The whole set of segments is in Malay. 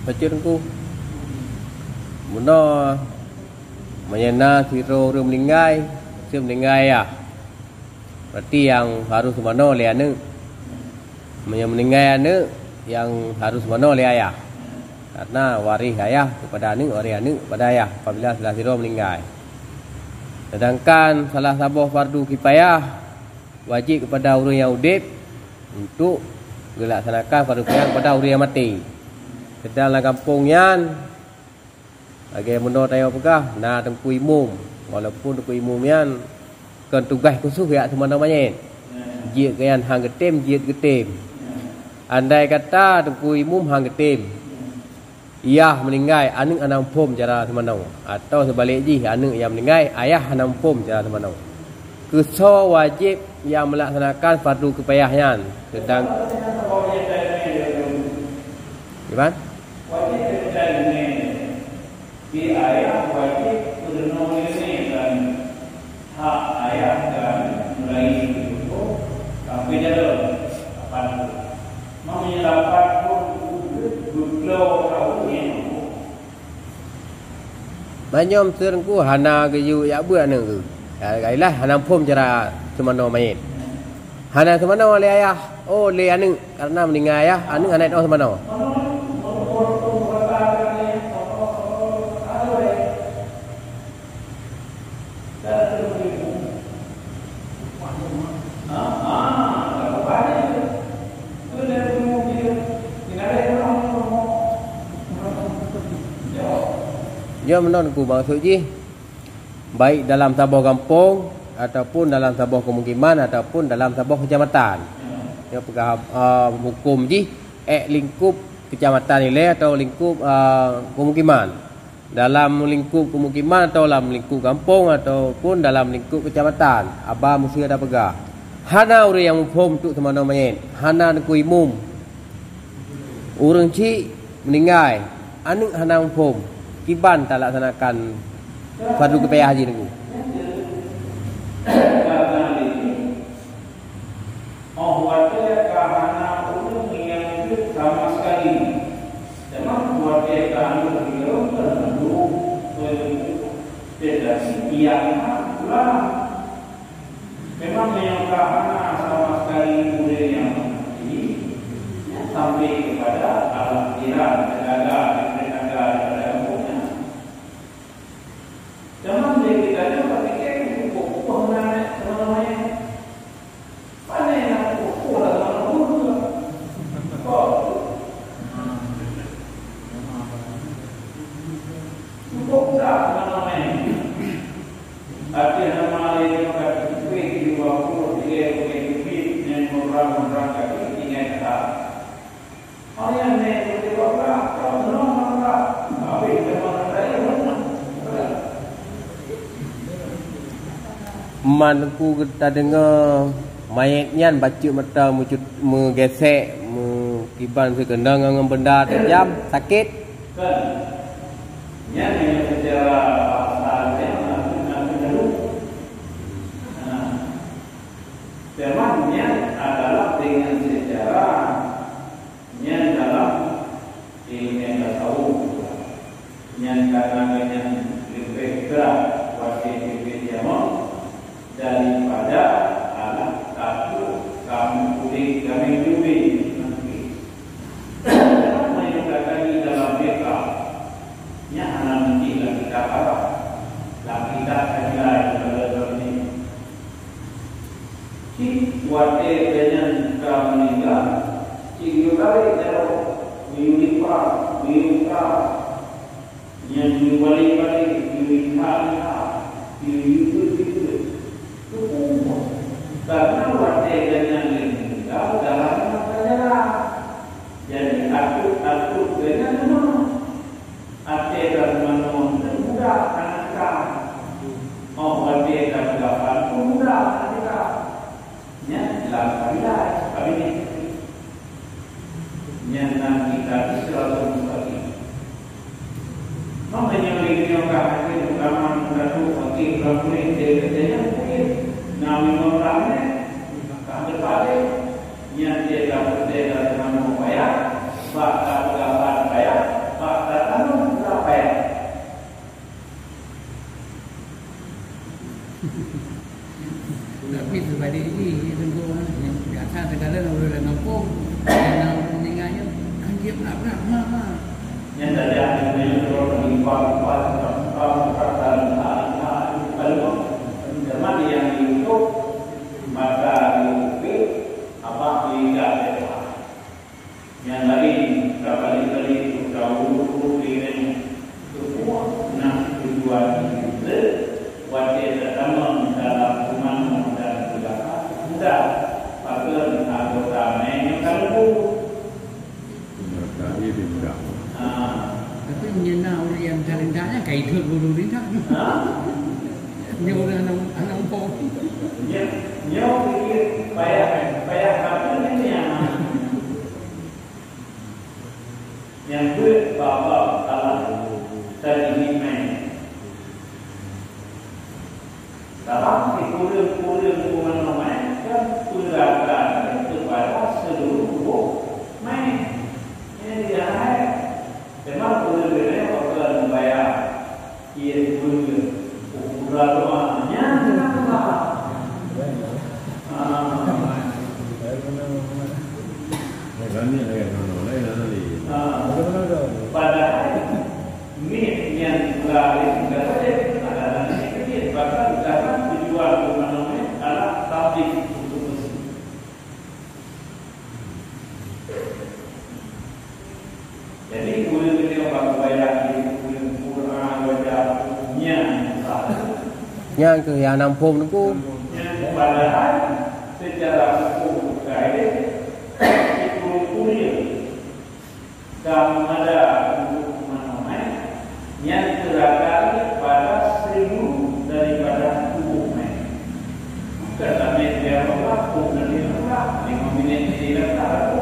Pacurku Muna Menyena siro rum meninggai Sim meninggai ya. Berarti yang harus mana oleh anak. Meninggai anak yang harus mana oleh ayah. Karena waris ayah kepada anak, waris anak kepada ayah apabila salah siro meninggai. Sedangkan salah satu fardu kifayah wajib kepada orang yang hidup untuk dilaksanakan fardu kifayah kepada orang yang mati. Sedang dalam kampung yang bagi menurut saya pegah na tengku imum walaupun tengku imum yang kan tugas khusus ya teman-teman jid kayan hang getim jid getim. Andai kata tengku imum hang getim ayah meninggal anak anam pom cara teman-teman atau sebalik ji anak yang meninggal ayah anam pom cara teman-teman keso wajib yang melaksanakan fardu kifayahnya sedang gimana di ayah wajib menolongnya hak ayah dan mulai itu sampai dalam apa itu menyelambat gublo tahunya banyak serengku hana geyu ya buat nengku kailah hana pom cara semano main hana semano oleh ayah oh oleh anak karena meninggal ayah anak anak itu semano dia menonku maksud je baik dalam sebuah kampung ataupun dalam sebuah pemukiman ataupun dalam sebuah kecamatan dia pegah hukum je lingkup kecamatan nilai atau lingkup pemukiman dalam lingkup pemukiman atau dalam lingkup kampung ataupun dalam lingkup kecamatan abah mesti ada pegah hana orang yang hukum untuk semana main hana ku imum orang cik meninggal anak hana hukum kiban tak laksanakan fardu kifayah haji niku. Oh wadah kahana umum yang sama sekali. Memang wadah kahana itu tertentu tidak siap pula. Memang yang kahana sama sekali boleh yang ini sampai kepada alam kiran tenaga jangan dia kita ni pakai pokok mana namanya mana yang pokok lah nama pokok dah namanya ada nama lain macam kuih di bawah dia kuih yang orang kaki tinggal tak orang yang ni di bawah kalau orang tapi memang saya manku kita dengar mayatnya baca mata menggesek kiban sekendang dengan benda tajam sakit kan yang secara asalnya temannya adalah dengan secara yang dalam ilmu yang tahu yang kadang-kadang lebih berat wajib dijamak daripada anak satu kamu kulit kami dubi dalam menyatakan dalam mereka nya anak nanti lagi kita apa lagi kita kailah dalam ini si wate dengan kamu meninggal si yukari dalam miulipa yang balik karena wajah dengan meninggal dalam perjalanan jadi aku dengan ate dan manon muda anak oh ate dan gapan muda anak nya dalam kali ini nya nanti kita selalu mesti makanya lagi yang kahati utama satu wakil rakyat dia Nami orangnya kami pada yang dia dapat dengan upaya, bahkan dapat upaya Tapi menyenang orang yang kalendanya kayak itu dulu ni tak? Ni orang anak umpau. Nyo fikir payah apa ni yang bapa Allah tadi main. Dalam kuliah main kan pergerakan kepada seluruh main. Ini dia hai. Memang kuliah orang membayar ia kuliah ukurannya kenapa? Padahal ini yang lain kata adalah ini bahkan dalam tujuan utamanya adalah tablik untuk mesin. Jadi kuliah kita orang bayar di Quran wajahnya Yang ke yang nampung tu padahal secara hukum kaidah kuliah dan ada mana yang terkait pada seluruh daripada tubuh main. Kata media apa pun dia apa yang memiliki dia apa.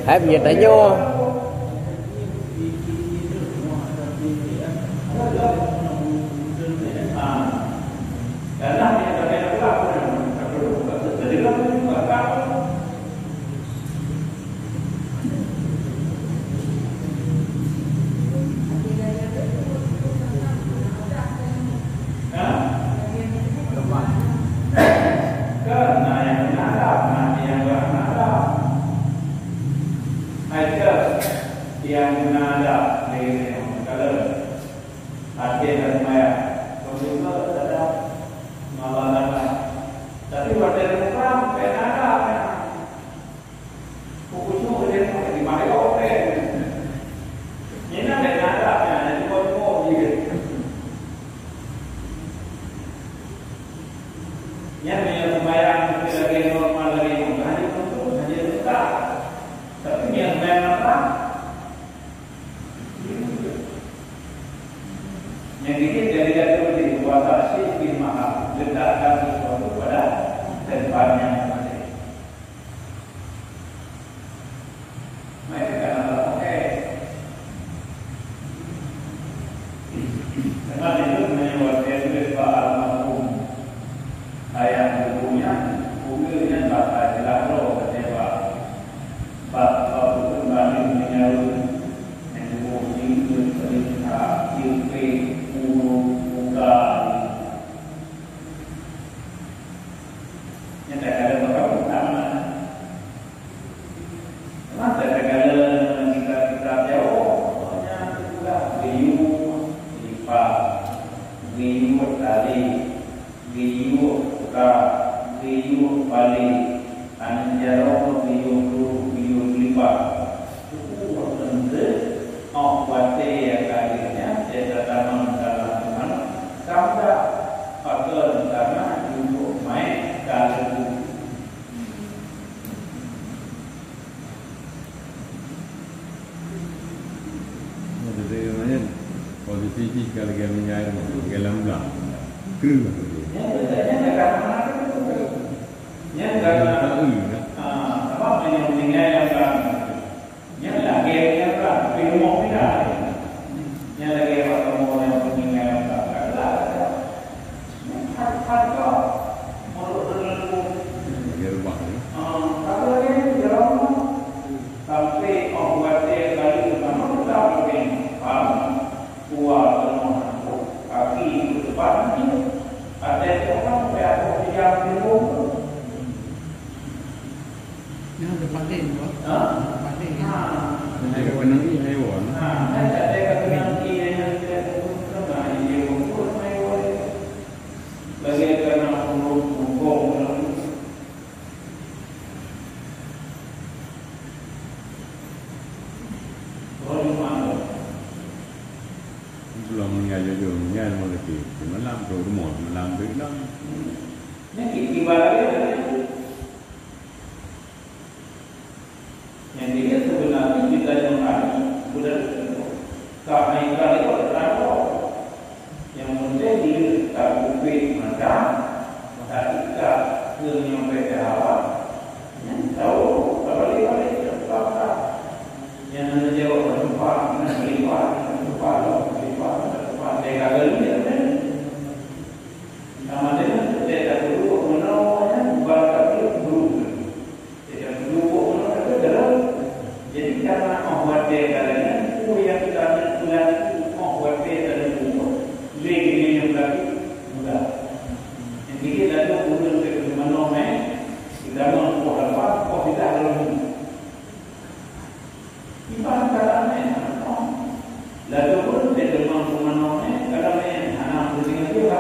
hai punya tanya Karena dia terkait apa jadi kalau apa karena yang menadap, yang bernadap, ada yang menadap kalau hati dan maya, kalau ada malah tapi pada orang menadap, fokusnya dia di mana orang, ini ada menadapnya, ada fokus juga. Yang membayar lagi normal lagi hanya untuk hanya tetap. Tapi yang memang apa? Yang ini dari jatuh di kuasa si lebih mahal letakkan sesuatu pada tempatnya masing. Mereka kata oke. Karena itu menyebabkan sebab almarhum ayah bukunya bapak jelaro kecewa bapak kembali menyalur yang buku cerita ilmu muka yang tak ada bakal utama masa segala kita jauh hanya juga biu lipat biu tali biu biu balik anjaro biu lipat tentu awate yang kadirnya saya tanam dalam mana sampai faktor karena untuk main kalau posisi kalau dia menyair dalam belah kering yang karena apa yang meninggal yang lagi yang film tidak yang lagi apa yang meninggal harga menurut kalau yang jalan sampai awalnya kali pertama kita mungkin kuat kaki ke depan ada orang yang di rumah Yang depan lain buat. Depan lain. Hai kenang ni haiwan. Ada kenang ini yang ada ini untuk haiwan. Lagi kenang hukum. Belum mengajar jomnya lagi. Malam tu rumah, malam tu hilang. Ini ibaratnya yang dia sebenarnya kita yang kami sudah tak naik kali berapa yang penting dia tak bukti macam tak kita menyampai awal yang tahu apa dia apa yang menjawab tempat tempat mereka kerja kan sama dengan mereka dulu menawanya bakal dulu tidak dulu menawanya dalam jadi karena membuat dia katanya yang kita bulan membuat dia dalam buku lagi yang lagi mudah jadi lalu bulan ke menawanya kita membuat apa kok tidak dalam ibarat katanya lalu pun dia memang menawanya kalau yang anak bertinggal juga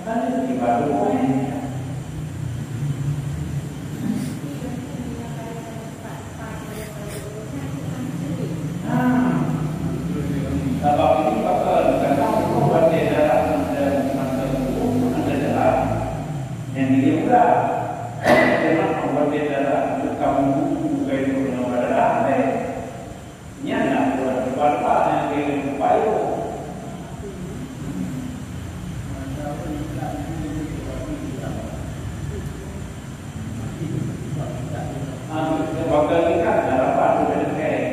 kan ibarat pokoknya sebab ini bakal kadang membuat dia dalam masa itu ada jalan yang dia mudah memang membuat dia dalam kamu buka itu dengan pada nyana berapa yang dia upaya bakal ikan dalam apa sudah kayak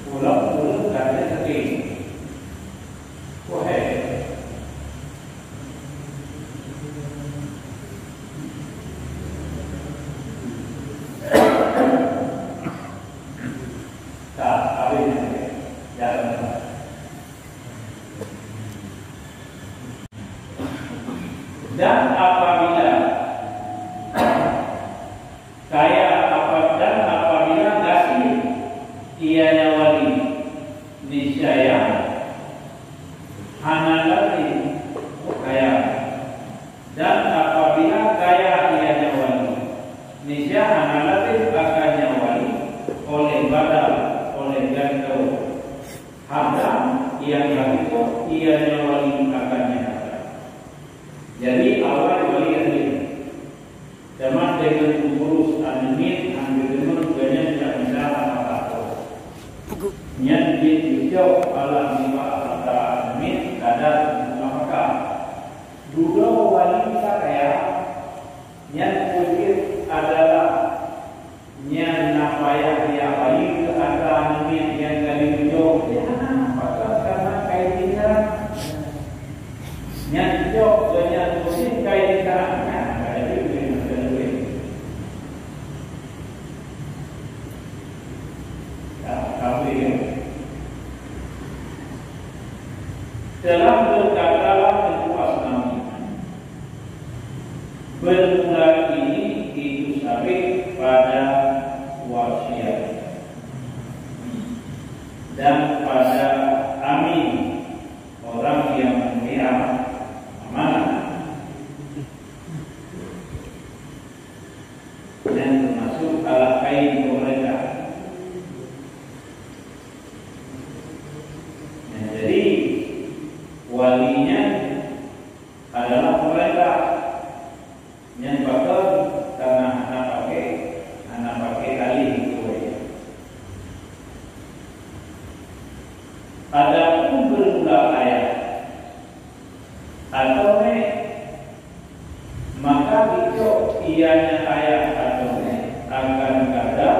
pulang dari tadi wahai tak habis jalan dan apabila kasih ianya wali niscaya hanalati kaya dan apabila kaya ianya wali niscaya hanalati akannya wali oleh badal oleh ganto hadam yang itu ianya wali akannya. Jadi awal wali ini teman dengan urus amin ambil dengan banyak yang tidak apa-apa. Niat dijauh ala niwa kata amin kadar maka dua wali kaya niat wujud adalah niat napaya dia wali ke kata amin yang kali jauh dia maka karena kaitannya niat jauh dengan musim kaitannya dalam berkatalah kepuas kami bermula ini itu sabit pada wasiat dan pada amin orang yang memelihara amanah dan termasuk ala kain pemerintah. Jadi walinya adalah pemerintah yang bakal karena anak pakai kali itu ya. Adapun bermula ayat atau maka itu ianya ayat atau akan kadar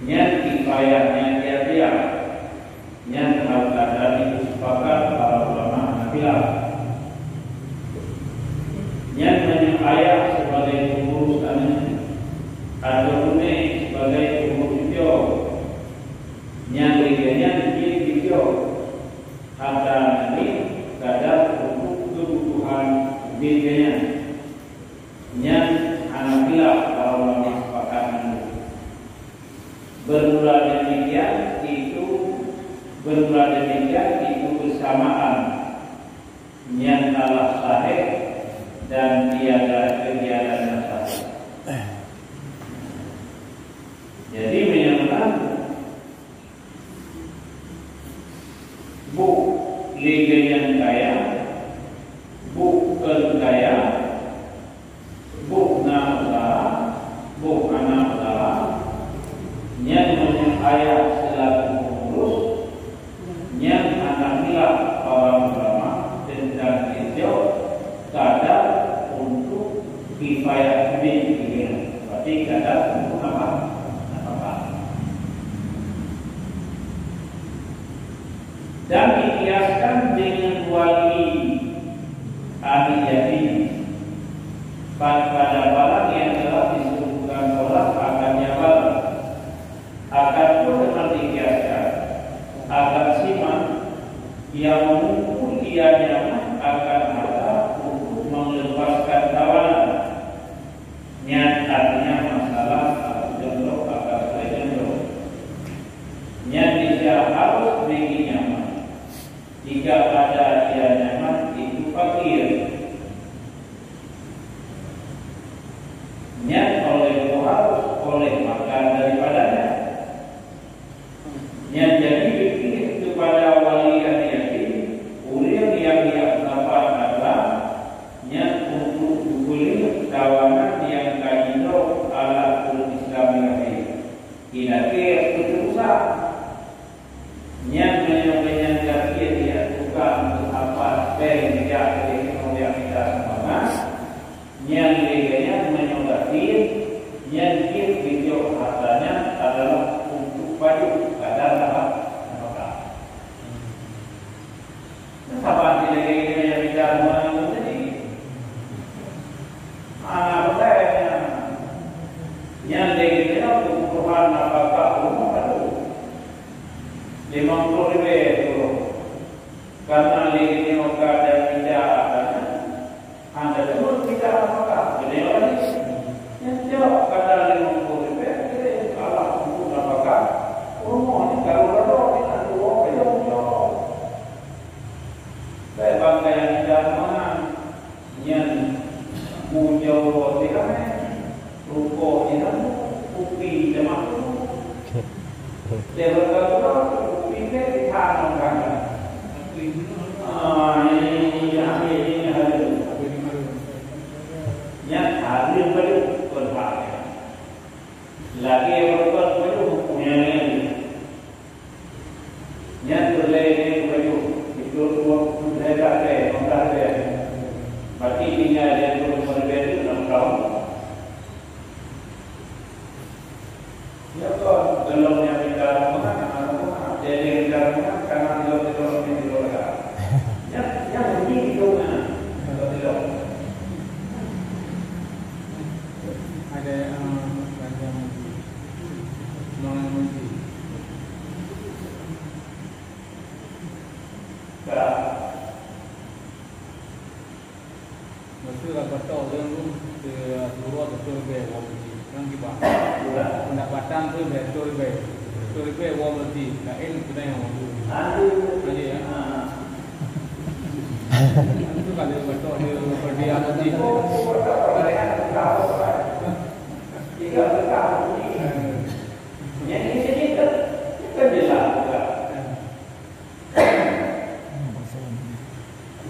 yang kifayahnya dia yang al-qadar itu sepakat para ulama Hanafilah yang ayat sebagai pengurus atau sebagai pengurus video yang bedanya di video ada ini berada demikian itu bersamaan yang Allah sahih dan tiada kegiatan yang sahih. Jadi menyatakan bu liga yang kaya, bu kaya, bu usaha, bu anak usaha, yang ayah selaku pengurus, yang anak milah orang ulama tentang itu kadar untuk kifayah bimbingan, berarti kadar untuk apa? Dan dikiaskan dengan wali ahli yakin pada barang yang telah disebutkan orang akan nyawa akan pun dengan dikiaskan agar siman yang mengukur ia nyaman akan ada untuk melepaskan tawanan nyatanya masalah atau jendok akan jendok nyatanya harus bagi nyaman. Jika ada dia nyaman itu fakir. Nyat oleh harus oleh makan daripadanya. Nyat jadi fikir kepada wali yang yakin, ulian yang dapat adalah nyat untuk dibeli kawanan yang kajino ala Islami Inakir berusaha. Nyat menyebabkan dia bukan apa yang kita semangat yang leganya menyebabkan yang video hartanya adalah untuk baju kadar apa? Apa leganya yang bicara mengenai ini? Pertanyaannya yang leganya untuk perubahan apakah rumah baru 50.000 euro karena leganya oka dan bicara anda semua bicara apakah jadi lagi yang jawab kata 50.000 kita kalah untuk apakah rumah ini kalau ada kita dua jawab saya bangga yang tidak mana yang punya tidak ruko tidak upi jemaah level kedua upi kita dihanamkan ini hadir yang hadir pada berbahagia lagi yang berbuat pada hukumnya ini yang berlainan pada itu saya tak ada berarti tinggal yang belum berbeza 6 tahun ya kan belum yang kita jadi kita karena tidak yang begini itu ada macam mengenai betul apa tahu yang ke luar betul wong yang kita pendapatan tu betul wong mesti lain kita yang jadi ya itu kalau betul dia berdia mesti jika berkah yang ini kan jelas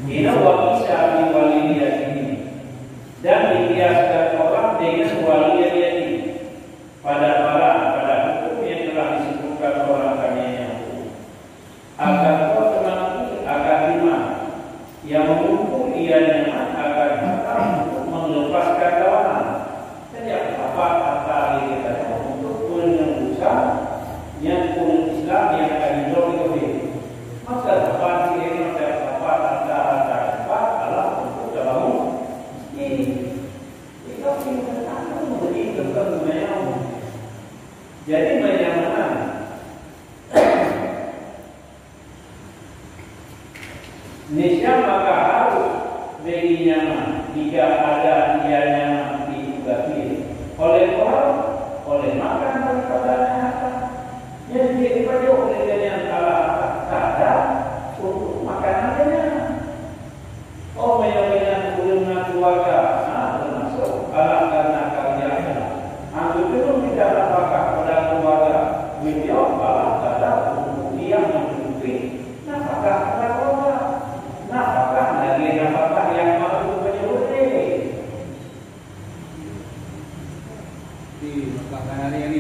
ini bisa wali dia ini dan dikiaskan orang dengan wali dia ini pada hukum yang telah disebutkan orang kami agar kau termantu agar lima yang mengumpul ia nyaman agar datang untuk melepaskan kawanan sejak apa kita untuk penembuskan yang pun Islam yang akan dijual itu maka dapat ini dapat adalah untuk dalam ini kita akan memberi kemudian jadi bagaimana niscaya maka harus bagi nyaman jika ada dia nyaman diubah oleh orang oleh makan daripada yang dipakai oleh yang salah nafkah keluarga. Nafkah lagi nafkah yang baru menyebutnya. Di makan hari ini.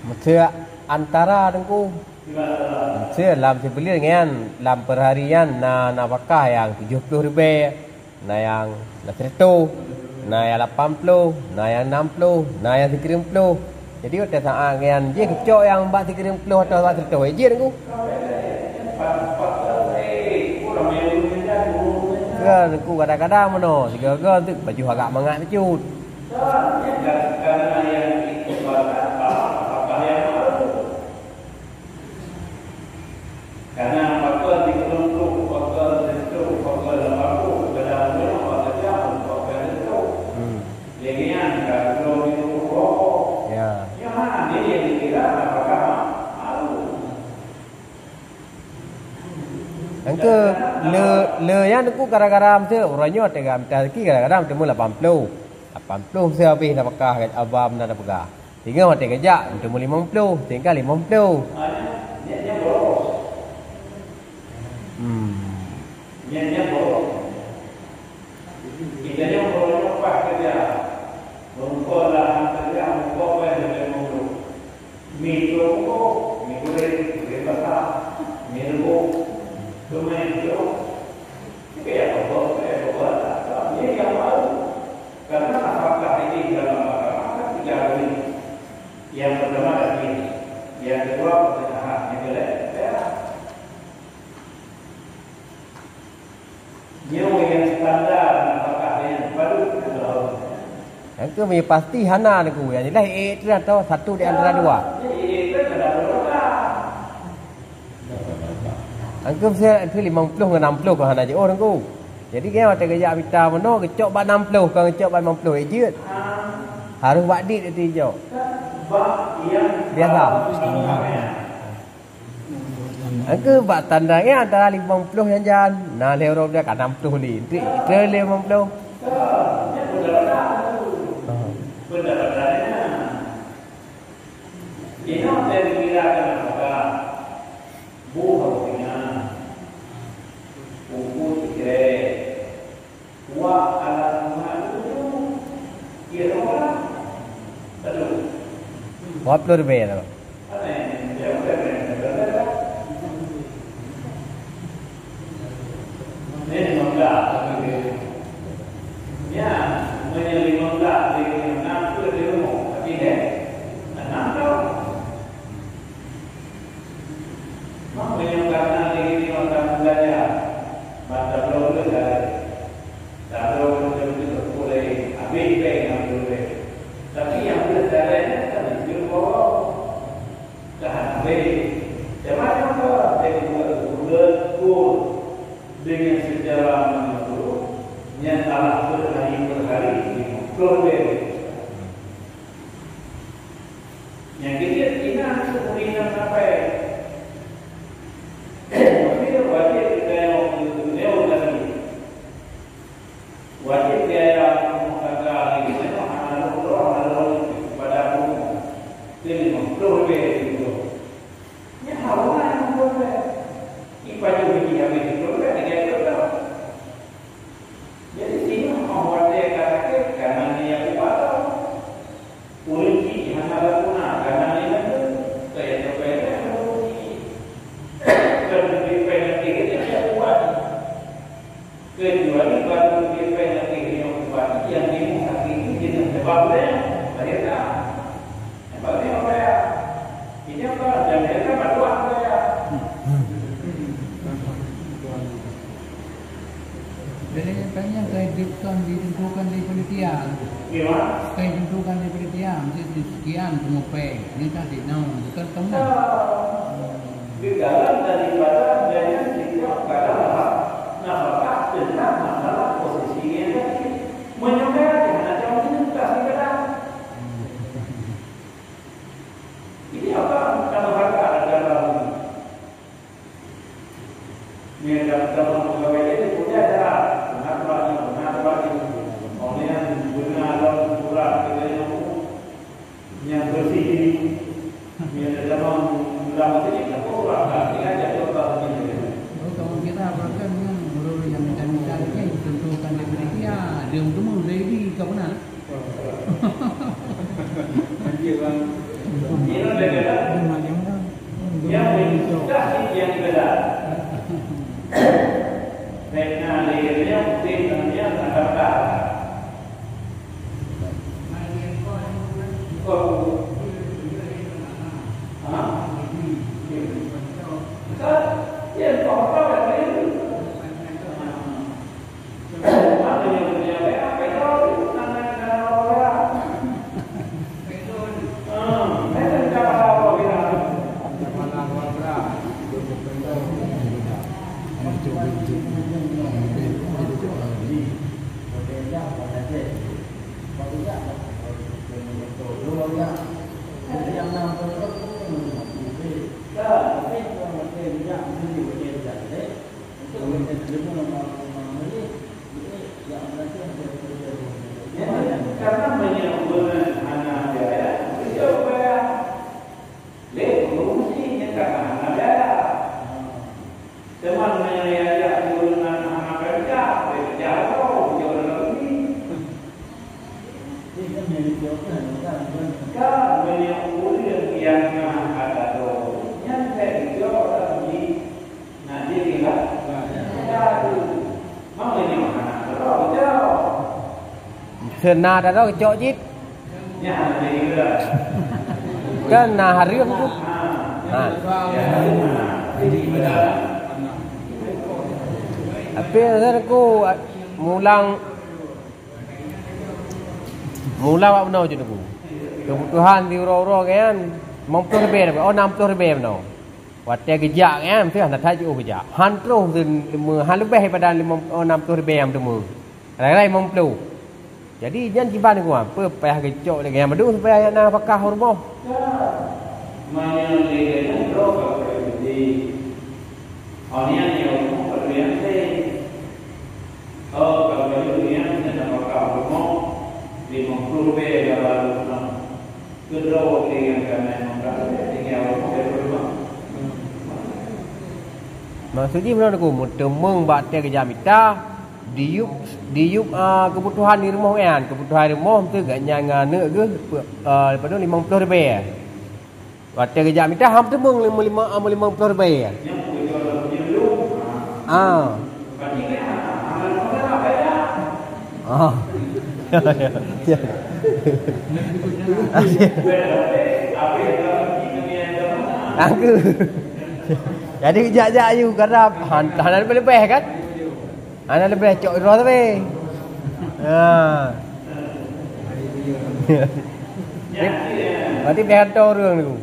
Maksudnya antara dengku. Maksudnya dalam sebeli dengan dalam perharian nafkah yang 70 ribu, yang 100, yang 80, yang 60, yang 30. Jadi ada saat yang dia kecok yang 30 atau 100 je dengku. Dengku kadang-kadang mana segala tu baju agak mangat pecut. Karena faktor 30, faktor 100, faktor 80, kadang-kadang faktor jam, faktor itu. Legian kalau itu rokok. Ya. Ya mana dia yang dikira apakah malu? Angke le yang aku gara-gara tu orangnya tegam tadi gara-gara temu 80. 80 saya habis nak pakah kat abam nak pakah. Tinggal mati kejak temu 50, tinggal 50. Dia boros. Dia boros. Kita yang boros apa kerja? Rumput lah kerja, rumput apa yang dia mau? Mie rumput, mie goreng, mie basah, mie rebus. Cuma itu, kayak apa? Ini yang malu. Karena apakah ini dalam masyarakat 3 kali. Yang pertama tadi, yang kedua pertanyaan, yang kedua, nyawa yang standar apakah yang baru atau Angke mi pasti hana aku yang jelas itu atau satu di antara dua. itu sudah berulang. Angke saya itu 50 dengan 60 kau hana je oh aku. Jadi dia mata kerja kita mana kecok ba 60 kau kecok ba 50 ejut. Harus buat dit itu je. Biasa. Angke buat tandanya antara 50 yang jalan. Nah lewat dia kan 60 ni. Itu 50. Pendapatannya ini dari kira-kira apa? Buah dengan buku tiga, buah alat itu kira apa? Betul. 50 ribu tu. Ada yang berapa? Ini enggak. Ya, menyelidiki dari 60 di rumah, tapi deh, 60. Mau menyangkatkan diri orang belajar, mata belum belajar, tak belum betul boleh, habis yang boleh. Tapi yang belajarnya kan itu tak habis. Macam apa? Betul dengan sejarah menurut yang telah berhari keluar. Yang kita sebenarnya sampai kita wajib kita yang lagi wajib dia mengatakan ini ada pada ini keluar itu. Yang awalnya keluar. Ibadah ini habis keluar dia keluar. Jadi sini membuat dia katakan karena dia ibadah uji hanya berguna karena dia itu saya terpilih uji terlebih penalti dia buat kecuali baru dia penalti dia buat yang dimulai ini sebabnya mereka sebabnya apa ya ini apa dan mereka berdoa ya. Kayaknya ditentukan di panitia. Gimana? Kayak ditentukan di panitia, mesti sekian pengupai. Ini tadi, bukan kamu. Di dalam daripada adanya sikap adalah apakah benar masalah posisinya tadi menyukai dengan jauh ini kasih kadang. Ini apa kalau harga dalam ini dalam pegawai ini punya cara benar bagi oleh yang guna dalam kurang kita yang yang bersih ini. Yang dalam berapa ini kita kurang tak aja coba begini. Kalau kita bahkan guru yang minta tentukan diberi dia untuk ready kau benar. Ini beda. Yang sudah yang beda. Karena dia mungkin dia akan tak. Karena menyebutkan anak biaya, supaya fungsinya karena anak biaya. Teman menyayat dengan anak kerja, jauh lagi. Kan menyebutkan yang ada doa, yang saya jauh lagi. Nanti lihat, mau ini mana? Jauh. Sena dah tahu cok jit. Ya, jadi Kan nah hari tu. Ha. Apa yang aku mulang awak benar je tu. Kebutuhan di uro-uro kan 50 ribu. Oh 60 ribu benar. Watia kejak kan, tu nak tajuk kejak. Han terus han lebih daripada 60 ribu yang temu. Lain-lain 50. Jadi jangan kiban aku apa payah kecok lagi yang madu supaya nak pakah rumah. Mana dia drog kalau di orang yang perlu kalau dia nak pakah rumah 50 ribu dalam kedua yang kena mengkau tinggal rumah. Maksudnya mana aku mutemeng batia kejamita diup kebutuhan di rumah kan, kebutuhan rumah tu gaknya ngane ke daripada 50 ribu. Batia kejamita ham tu meng 50 ribu. Ah. Ah. Aku. Jadi kejak-jak you kerap hantar lebih kan? Ana lebih cok roh tapi. Ha. Berarti behantar orang tu.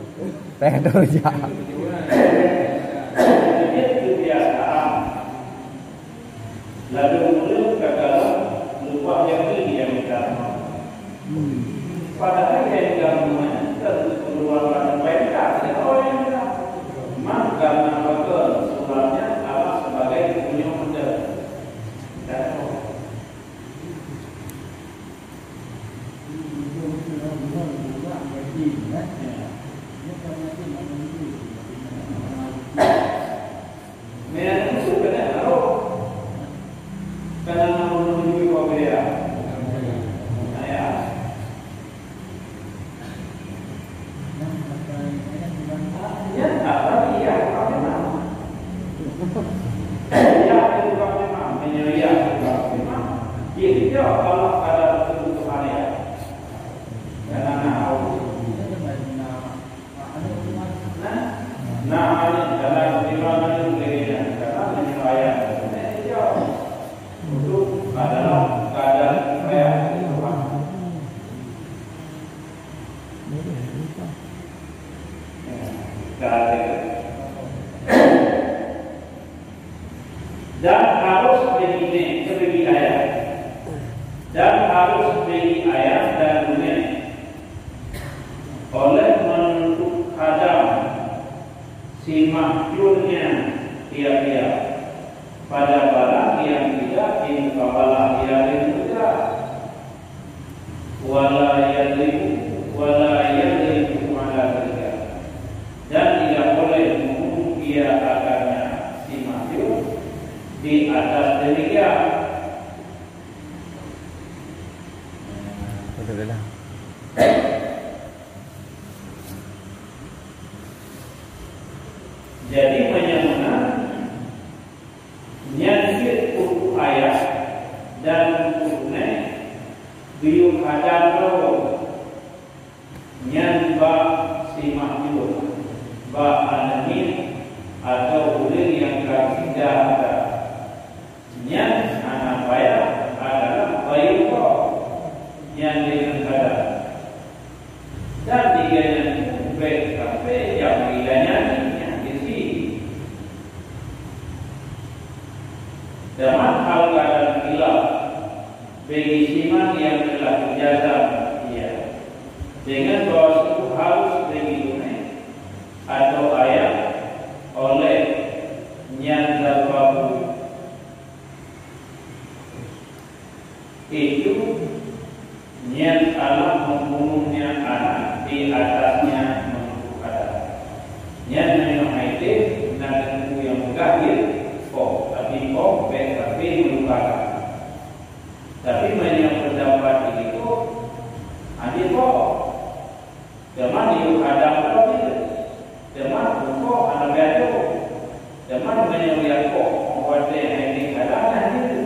Behantar je. Lalu mulut kata lupa yang ini yang kita. Padahal yang kita terus keluarkan baik tak orang yang kita. Maka maka sebenarnya apa sebagai punya model. Dan harus begini sebagai ayat. Dan harus beri ayat dan bunyi oleh menuntut hadam si makhluknya tiap-tiap pada barang yang tidak dikabalah yang tidak wala yadlimu wala Jadi bagaimana nyakit untuk ayah dan untuknya biuk hadam lo nyan ba si mahmud ba anamin atau ulil yang tidak ada nyan anak bayar adalah bayu ko nyan dengan hadam dan diganya baik kafe yang diganya dalam hal keadaan khilaf bagi siman yang telah berjazam dengan bahwa itu harus begini atau ayat oleh nyanda babu itu nyan alam membunuhnya anak di atasnya membunuh anak nyan memang itu dan itu yang mengahir tapi melupakan. Tapi banyak pendapat itu ada kok. Zaman itu ada apa itu? Zaman kok ada baju. Zaman banyak lihat kok buat ini ada itu.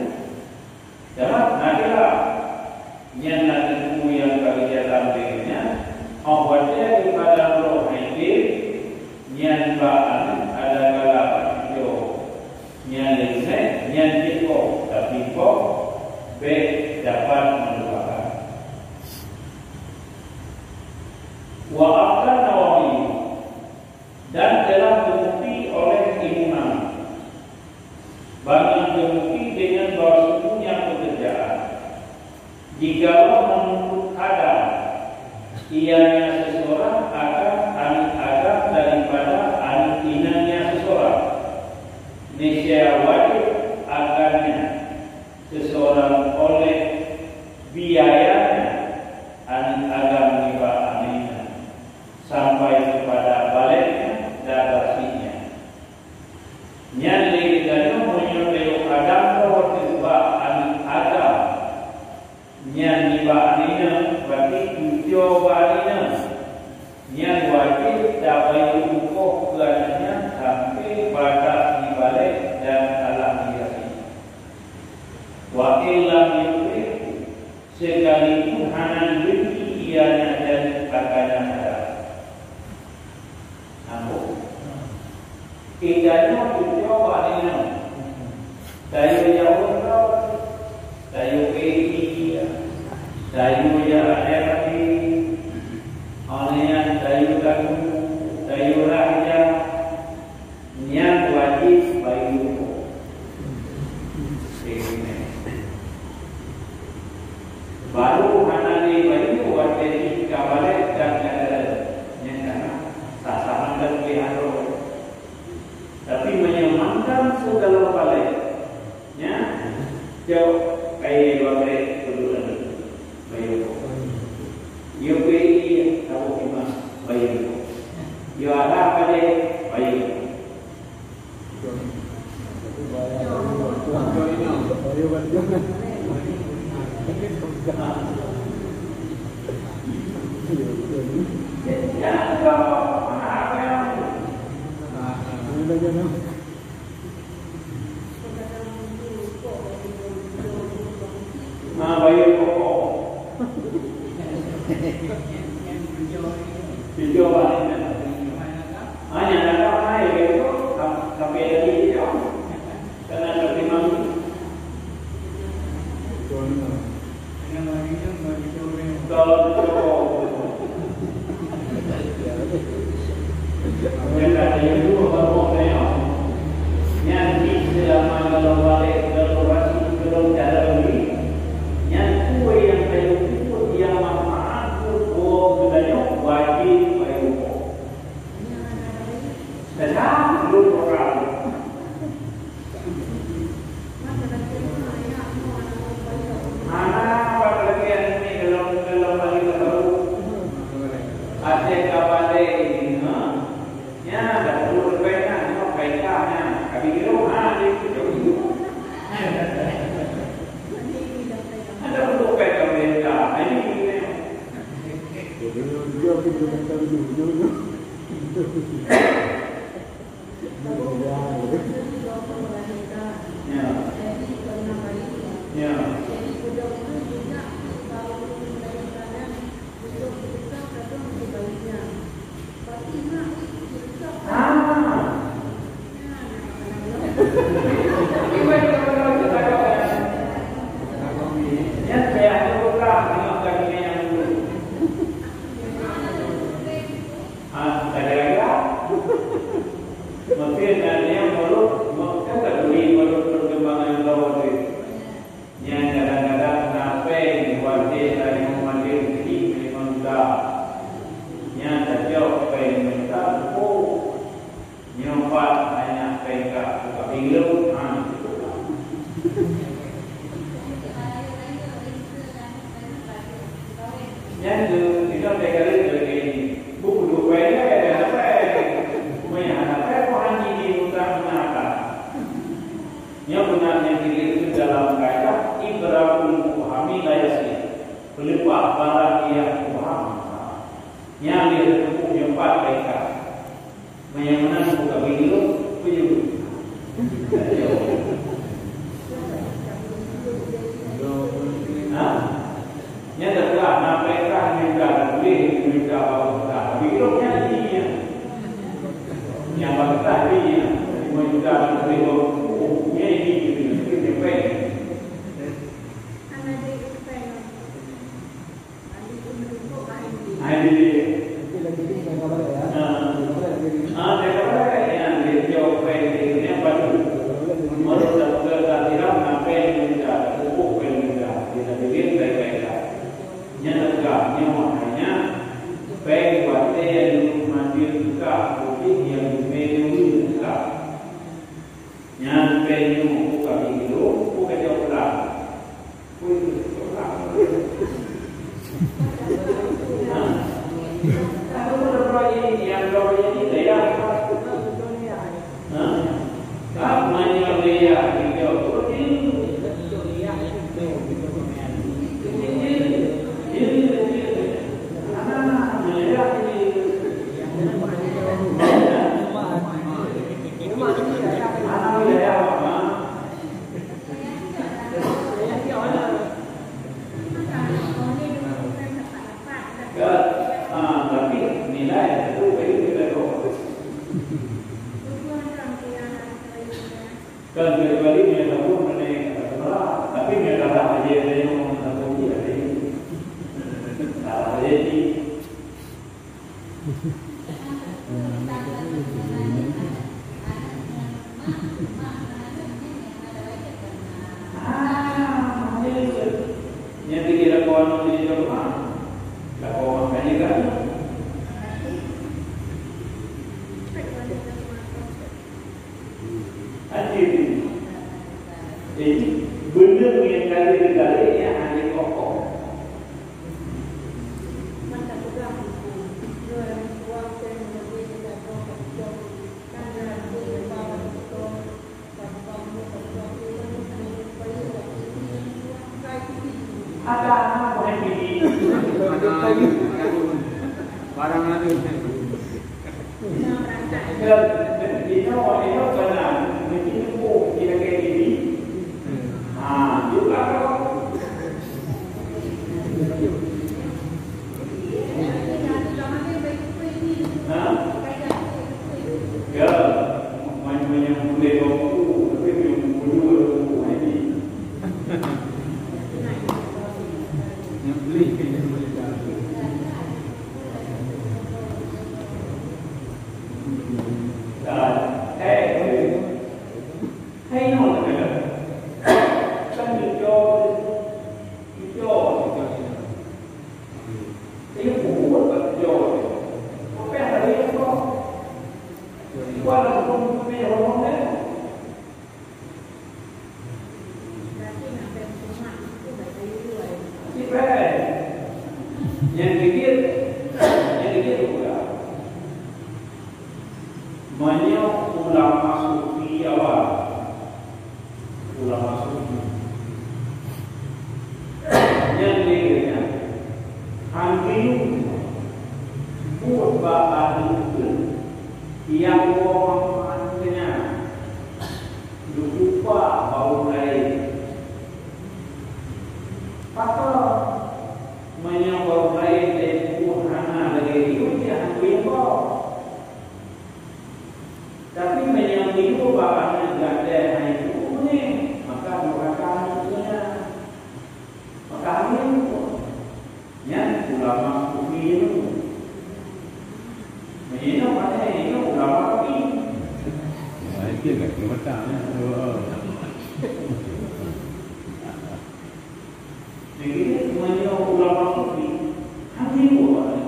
Zaman adalah yang nanti yang kali jalan begini. Buat itu pada roh ini yang baan ada galak. Nyan lezat, nyan tiko, tapi kok dapat melupakan. Wa akan Nawawi dan telah terbukti oleh Imam bagi terbukti dengan bahwa sesungguhnya pekerjaan jika menuntut adam ianya seseorang akan adam daripada inangnya seseorang. Niscaya wajib akannya seseorang oleh biayanya agam riba aminah sampai kepada baliknya dan bersihnya. Nyali dan menyuruh adam waktu agam nyan riba aminah berarti tujuh aminah nyan wajib dapat hukum kelananya sampai pada balik dan alam biasa. Wa illam yukri sekalipun hanan beri ianya dan akannya ada. Namun idanya mencoba dengan tayu jauh tayu kiri tayu yang ada di olehnya tayu kamu tayu raja yang wajib bayu baru hanani bayu wajib kabale dan kadal yang kana sasaran dan piharo tapi menyemankan segala balik nya jauh kai wale dulu bayu yo kai tahu kima bayu yo ada pada bayu Ya. Ya. Yang dia kan kena matang ya. Jadi semuanya ulama sufi hanya buat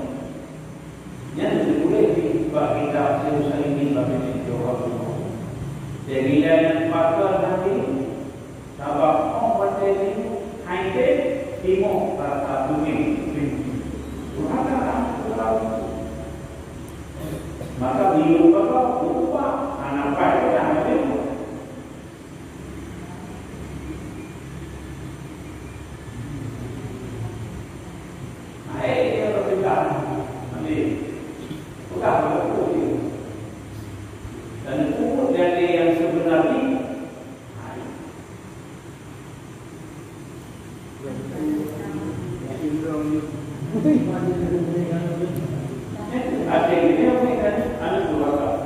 yang boleh dibagi kita selesai ini bagi jawab. Jadi yang pakar nanti sebab orang ini hanya timo kata bumi. Maka biru apa lupa anak baik yang itu. Dia berbicara, nanti bukan berkumpul. Dan kumpul dari yang sebenarnya. Ada yang dia kan anak dua kali.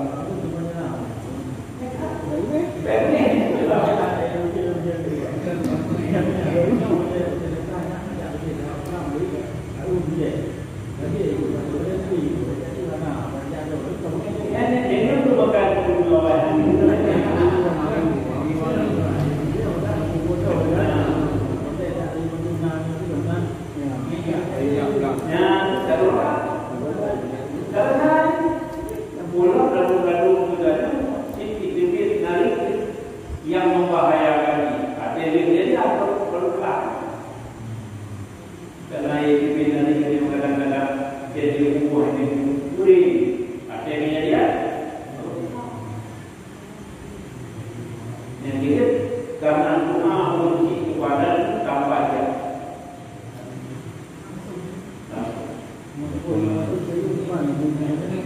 Yang membahayakan ini, ada dia perlukan. Karena ini kadang-kadang jadi umur ini puri, akhirnya dia. Yang ini karena doa kunci kepada tambah dia.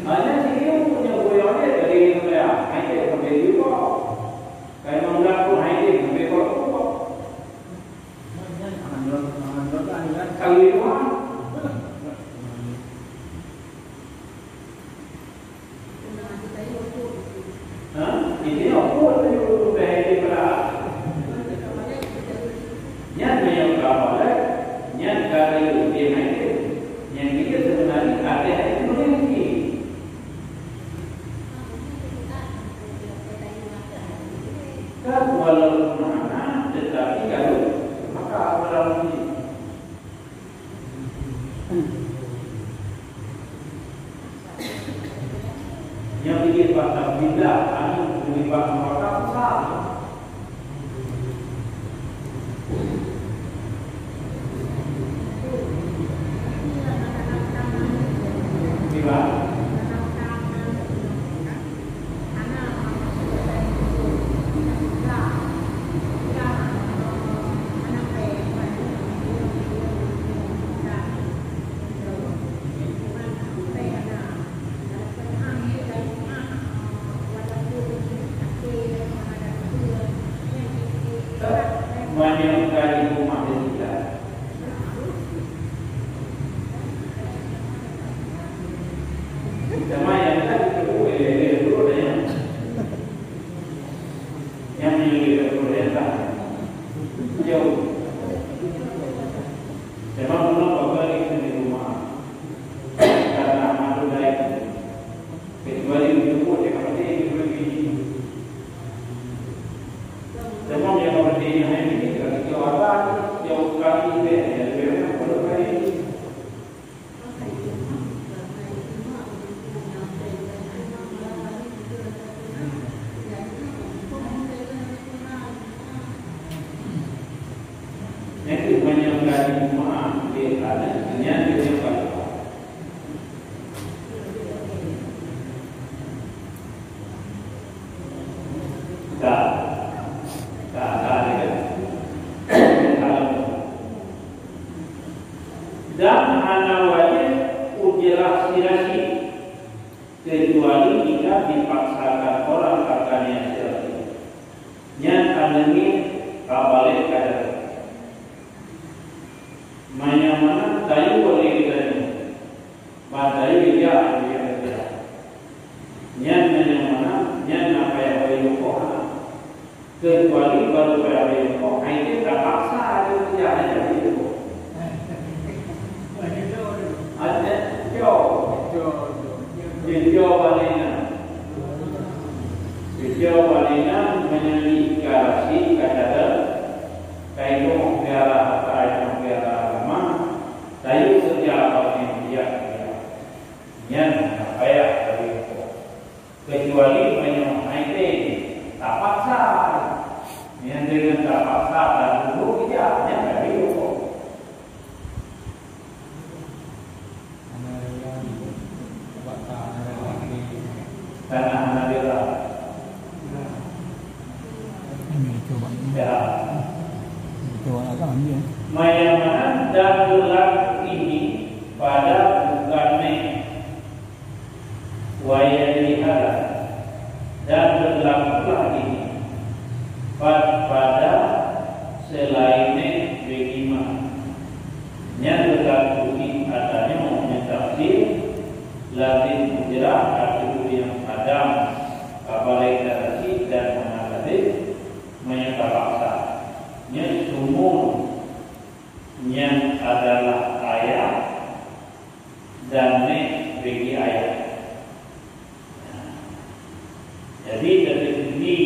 Hanya sih punya goyangnya dari mereka, hanya sampai juga. Kalau mengaku hanya sampai kalau kalau itu ini aku tu behari berat. Yang yang kawan, yang kalau dia hanya yang kita sebenarnya ada itu lagi. Walaupun mana, tetapi kalau maka orang ini yang bikin bahasa bila anu menyebab maka besar. Bila menyukai rumah dia. Sama yang tadi itu dulu yang milik pemerintah jauh. Memang belum bakal di rumah karena ada dari kecuali itu dia kata dia begini. Memang yang seperti ini kita jawab jauh kali dia perlu kali. Yang menyangkali rumah dia ada yang menyangkali. Dan anak wajib ujilah sirasi kecuali jika dipaksakan orang kakaknya sirasi yang alami kabalik kadar mana tayu boleh kita pada dia yang mana yang apa yang boleh kau kecuali baru boleh kau ini terpaksa ada kerjaan itu. Ada jauh balena. jawabannya menyeli karasi kata kayu biara atau biara lama tayu kerja apa yang dia yang apa ya kecuali menyukai tak paksa yang dengan tak paksa dan dulu dia yang dari itu karena Nabila Mayamanan dan gelar ini pada bukannya wayadihara dan berlakulah ini pada selainnya bagaimana yang berlaku ini adanya menyetafsir latih mujarah atau yang adam apalagi dan mengalami menyetapaksa yang sumur yang adalah ayat dan bagi ayat. Jadi terjadi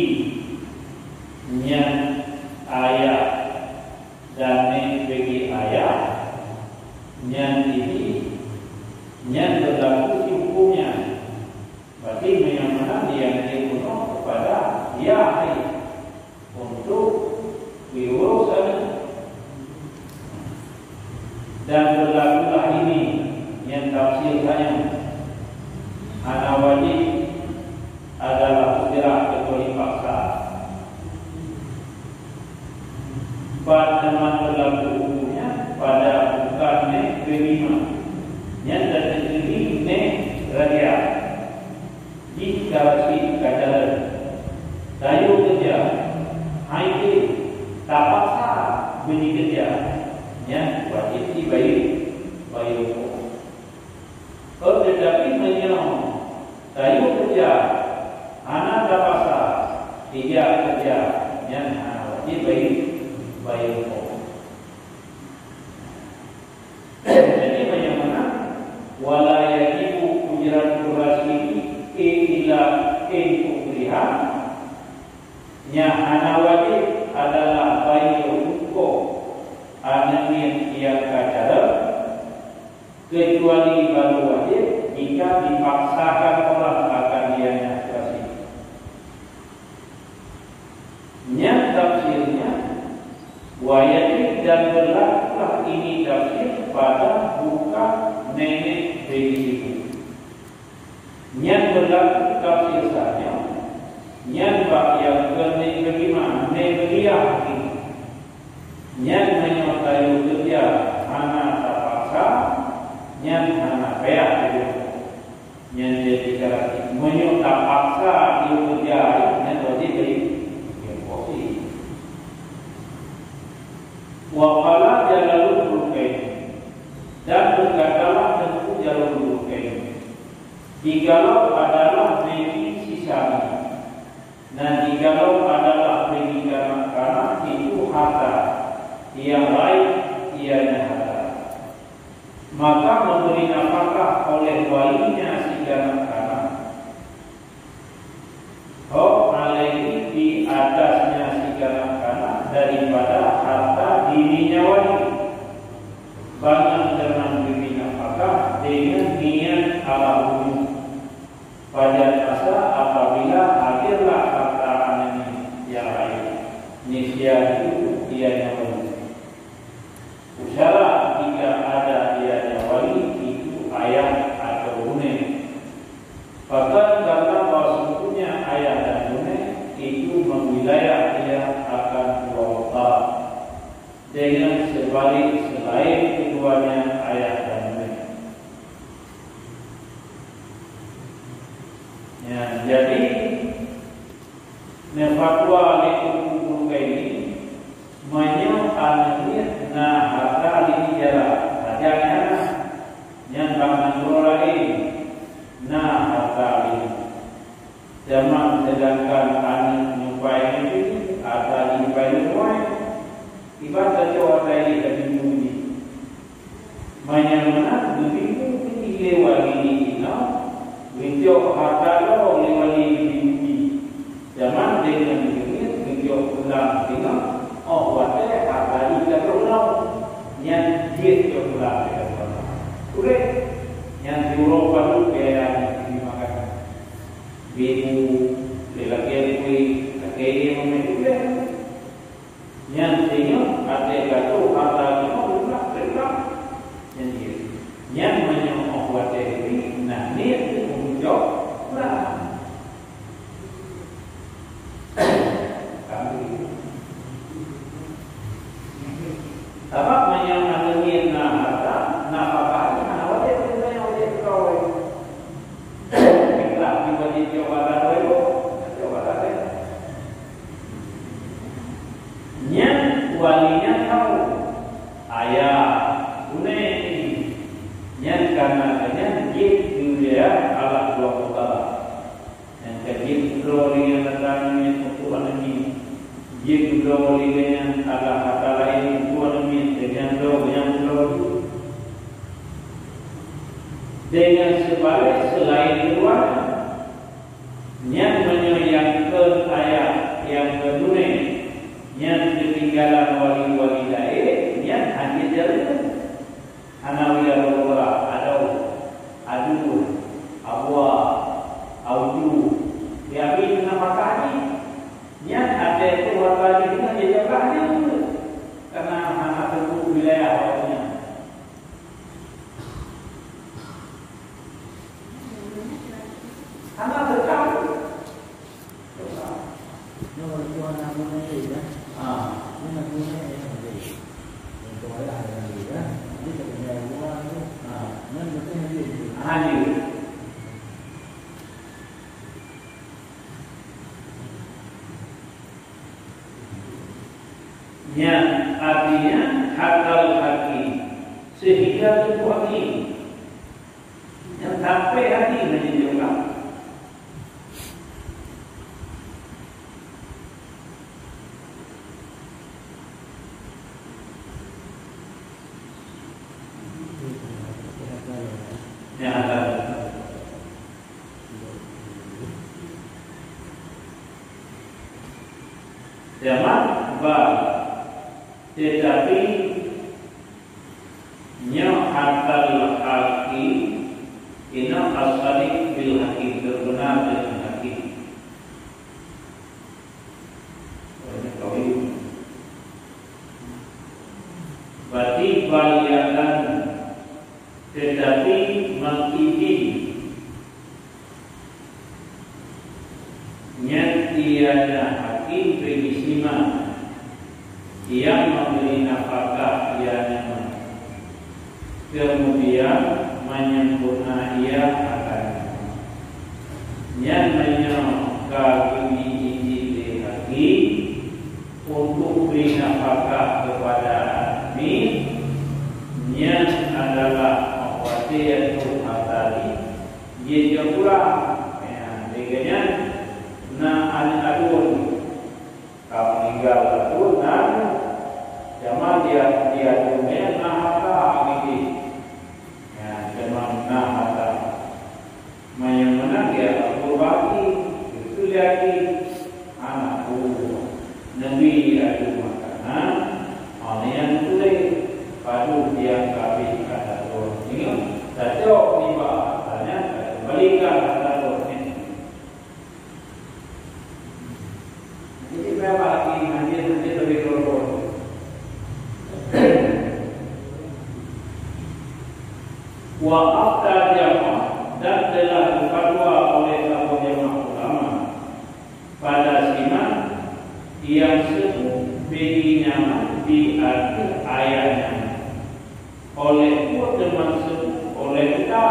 yang ayat dan bagi ayat yang ini yang berlaku hukumnya. Berarti menyamakan yang dibunuh kepada dia untuk diuruskan dan berlakulah ini yang tafsirnya ana wajib adalah tidak kecuali paksa pada berlaku hukumnya pada bukannya kelima yang terjadi ne radia di garasi kajaran dayu kerja haiti tak paksa bunyi kerja yang wajib dibayar hukum. Kalau tetapi menyerang dayu kerja anak tak paksa tidak kerja yang wajib bayar hukum. Jadi bagaimana wala yajibu ujrat kurasi ila ukrihan nya ana wajib adalah bayar hukum anak yang kacara kecuali baru wajib jika dipaksakan orang akan dianya kasih. Yang tafsirnya wajib dan berlakulah ini tafsir pada bukan nenek begitu. Yang berlaku tafsir saja. Yang yang kening bagaimana negeriah ini. Yang menyertai kerja anak terpaksa, yang anak peak itu, yang jadi cara menyertai terpaksa itu kerja, yang wajib beri posisi. Wakala jalur rukai dan berkatalah tentu jalur rukai. Jikalau adalah bagi sisami, dan jikalau adalah bagi kanak-kanak itu harta. Yang lain ianya harta, maka memberi nafkah oleh walinya si kanak-kanak alaihi di atasnya si kanak-kanak daripada harta dirinya wali. Banyak dengan beri nafkah dengan niat ala umum pada masa apabila hadirlah harta anaknya yang lain. Nisya itu ianya wali. Usaha jika ada dia wali itu ayah atau bune. Bahkan karena bahasanya ayah dan bune itu memwilayah dia akan wawah dengan sebalik selain keduanya ayah dan bune. Ya, jadi nefatwa hukum ini menyatakan harta di jalan hadiahnya yang bangun lain harta ini zaman sedangkan anak nyupai ini ada nyupai nyupai ibadah cowok tadi dari bumi menyatakan begitu ini lewat ini video harta lo lewat ini lah ya Allah. Boleh yang di Eropa tu kayak dimakan biru, lelaki yang boleh. Yang tengok ada kata kata Allah telah yang menyokong buat diri. Nah ni untuk lah. Apa menyokong diri nak apa nak awak dia awak kau. Kita dibagi jawatan itu, jawatan. Yang walinya tahu ayah tunai yang karena gitu dia Allah SWT yang kecil glory yang datangnya Tuhan ini gitu glory dengan Allah Taala ini Tuhan ini dengan glory dengan sebalik selain Tuhan yang menyayangkan ayah yang kedua yang ketinggalan wali-wali lain yang hanya jalan Hanawiya Bawara Adu Abwa Audu Yabi Nafakani yang ada itu wali dengan jejak dulu karena hanya tentu wilayah awalnya hanya terkait Nomor Tuhan namanya ini ya. Ini namanya ini. Untuk ayah lagi ya. Ini sebenarnya bukan itu. Nan betul ini. hadir. Yang artinya hakal haki sehingga tubuh haki yang sampai hati menjadi yang ada zaman tetapi hakal haki ina asali bil haki berbenar dengan haki. Berarti baliakan tetapi mengikuti yang tiada haki berisima yang memberi nafkah ianya kemudian menyempurna ia akan yang menyokagi isi haki untuk beri nafkah kepada amin yang adalah khawatir untuk hatari dia pula dengan adun kalau meninggal adun zaman dia dunia nahata ini ya zaman nahata menang dia berbagi itu lagi anakku nabi adu makanan yang boleh padu dia kami kata Tuhan ini saja tiba katanya balikan kata Tuhan ini jadi berapa lagi nanti lebih keluar wa afta jamaah dan telah difatwa oleh satu jamaah ulama pada siman yang sebut bagi nyaman di akhir ayatnya oleh teman sebut oleh kita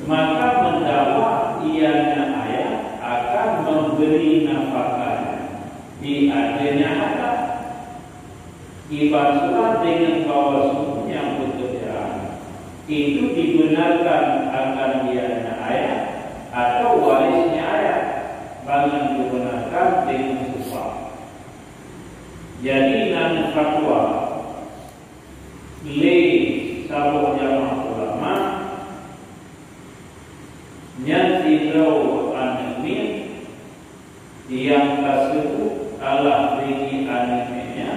maka mendakwa ianya ayat akan memberi nafkah di akhirnya ayat ibarat surat dengan bawaslu yang bekerja itu dibenarkan akan dianya ayat atau warisnya ayat bahkan dibenarkan dengan sumpah. Jadi nan fatwa le sabuk jamaah ulama yang tidak anemin yang tersebut Allah beri animenya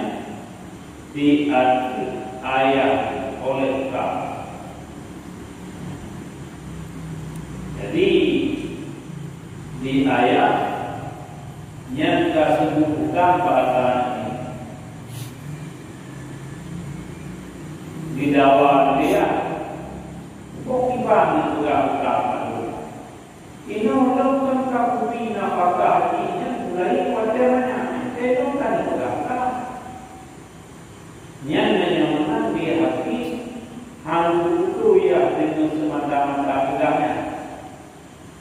di akhir ayah oleh kamu. Jadi di ayat yang disebutkan bahasa ini di dakwah dia kok ibang utama ini orang kapuri napakah hatinya mulai wajarnya itu kan berkata yang menang di hati hal itu ya dengan semata-mata pedangnya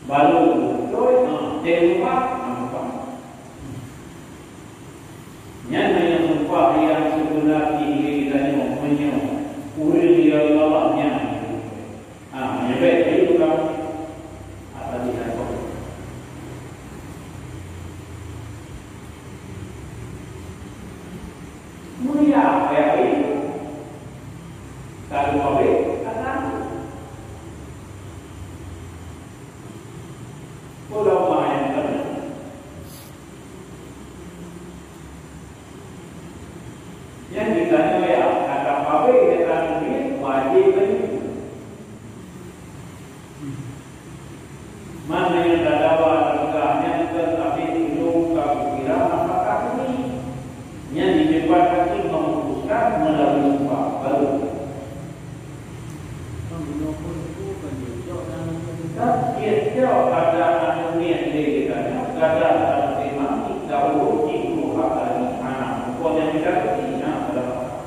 baru terlupa yang menyumpah yang sebenarnya kita menyumpah uri dia Allahnya menyebut itu kan apa dia mulia kayak itu kalau boleh katakan kalau main kan yang ditanya ya kata apa kata ini wajib kan mana yang dakwah tegaknya tetapi belum kamu kira apakah ini yang di depan hati memutuskan melalui sumpah baru kita ada anunia di kita ada terima kita uji dulu akan anak pun yang kita punya adalah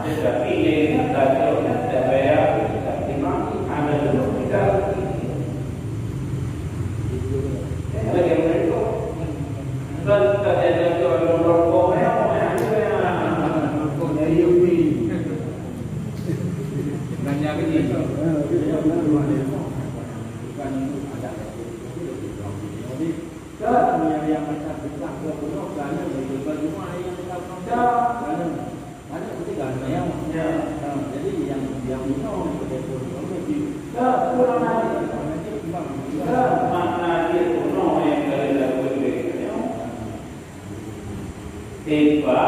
tetapi dia tahu tak bayar kita terima ada dulu kita lagi mereka dan ada orang rokok yang dari UPI banyak ini bukan ada dan yang macam besar kemudian kerana berjumpa yang kita banyak ketika yang jadi yang minum betul kurang makna dia kuno yang dari dalam tiba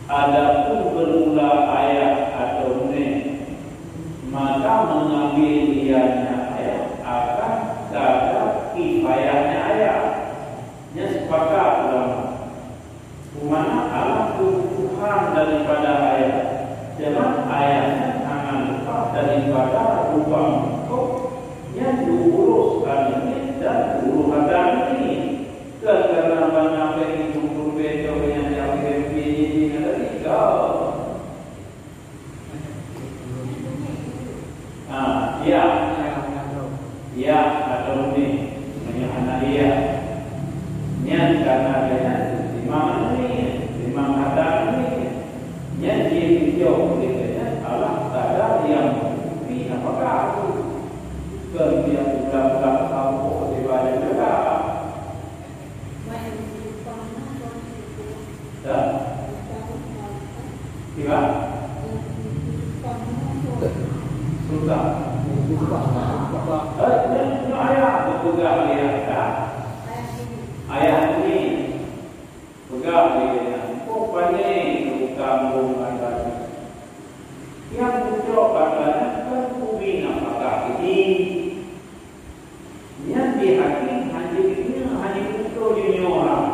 adapun bermula ayat atau ne maka mengambil ianya ayat akan kadar kifayahnya ayat nya sepakat ulama mana alat kebutuhan daripada ayat jangan ayatnya sangat lepas daripada rupa yang diuruskan ini dan urusan ini karena banyak yang berbeza yang ini ada tiga ya atau ini anak dia yang karena dia lima kata ini yang dia hijau dia Allah ada yang tapi apakah aku kerja sudah tahu dibayar juga. Dah. Tiba. Sudah. Ini ayat pegang dia. Ayat ini pegang dia. Kok pandai kampung ada. Yang muncul katanya kan kubina apakah ini yang di hati hanya itu dunia orang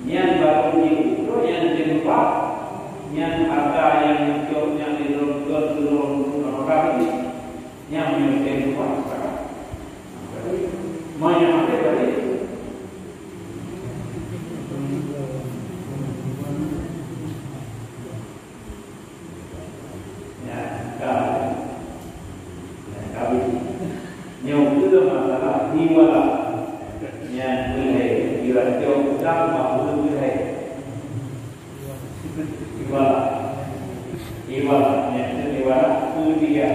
yang baru itu yang jembat yang ada yang muncul yang di dalam orang ini yang menyebabkan masalah banyak ada dari itu yang itu masalah diwala yang boleh dirancang utama boleh diwala yang diwala dia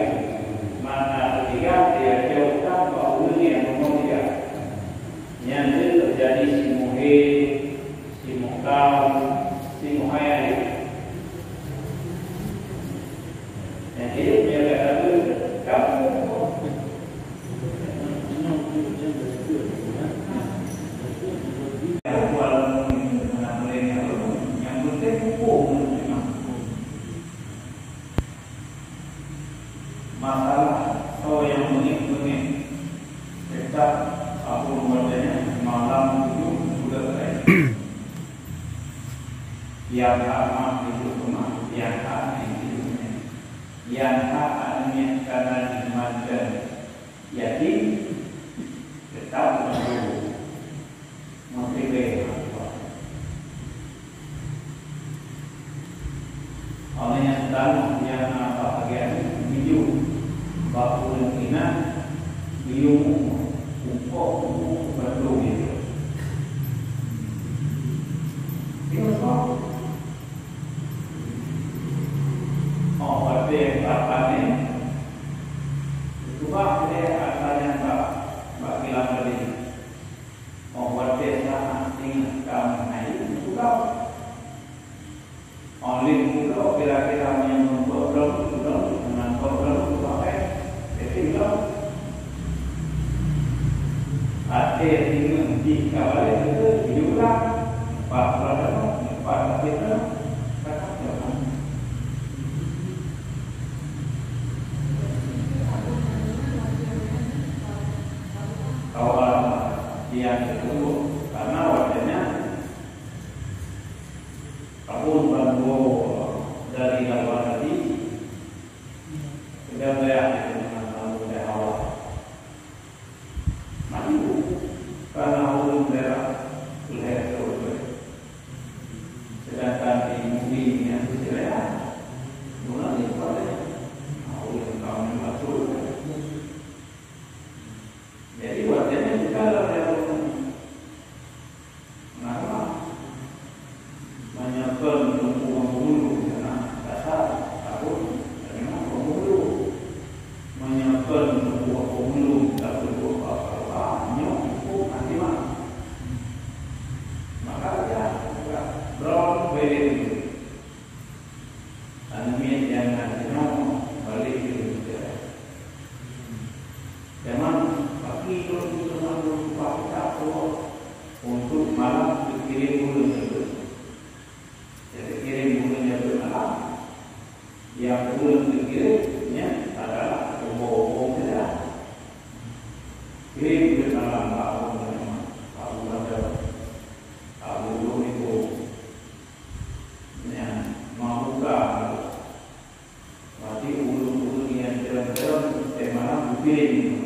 mana ketiga dia jauhkan bahwa yang nomor 3 yang itu terjadi si muhid si muhkam si muhayyad yang amat itu cuma yang itu yang aneh karena dimankan jadi tetap perlu motivasi oleh yang dalam yang bahagian video baku dan kina video untuk perlu itu berarti apa ni? Cuba dia asalnya bagi lama ini. Berarti sangat tinggi kami juga. Oleh itu kira-kira yang problem dengan problem sampai ketiga. Ada tinggi di kawal itu juga. Pak kita yang kedua karena wajahnya kabur bantu dari luar tadi sudah melihat dengan lalu dari awal maju karena ulun daerah leher terus sedangkan di mudi yang tidak mulai pada ulun kami masuk jadi wajahnya juga untuk malam dikirim bulunya jadi kirim bulunya bermalam yang belum dikirimnya adalah umum saja kirim bermalam kamu dulu itu yang membuka berarti ulu-ulu yang jalan-jalan malam dikirim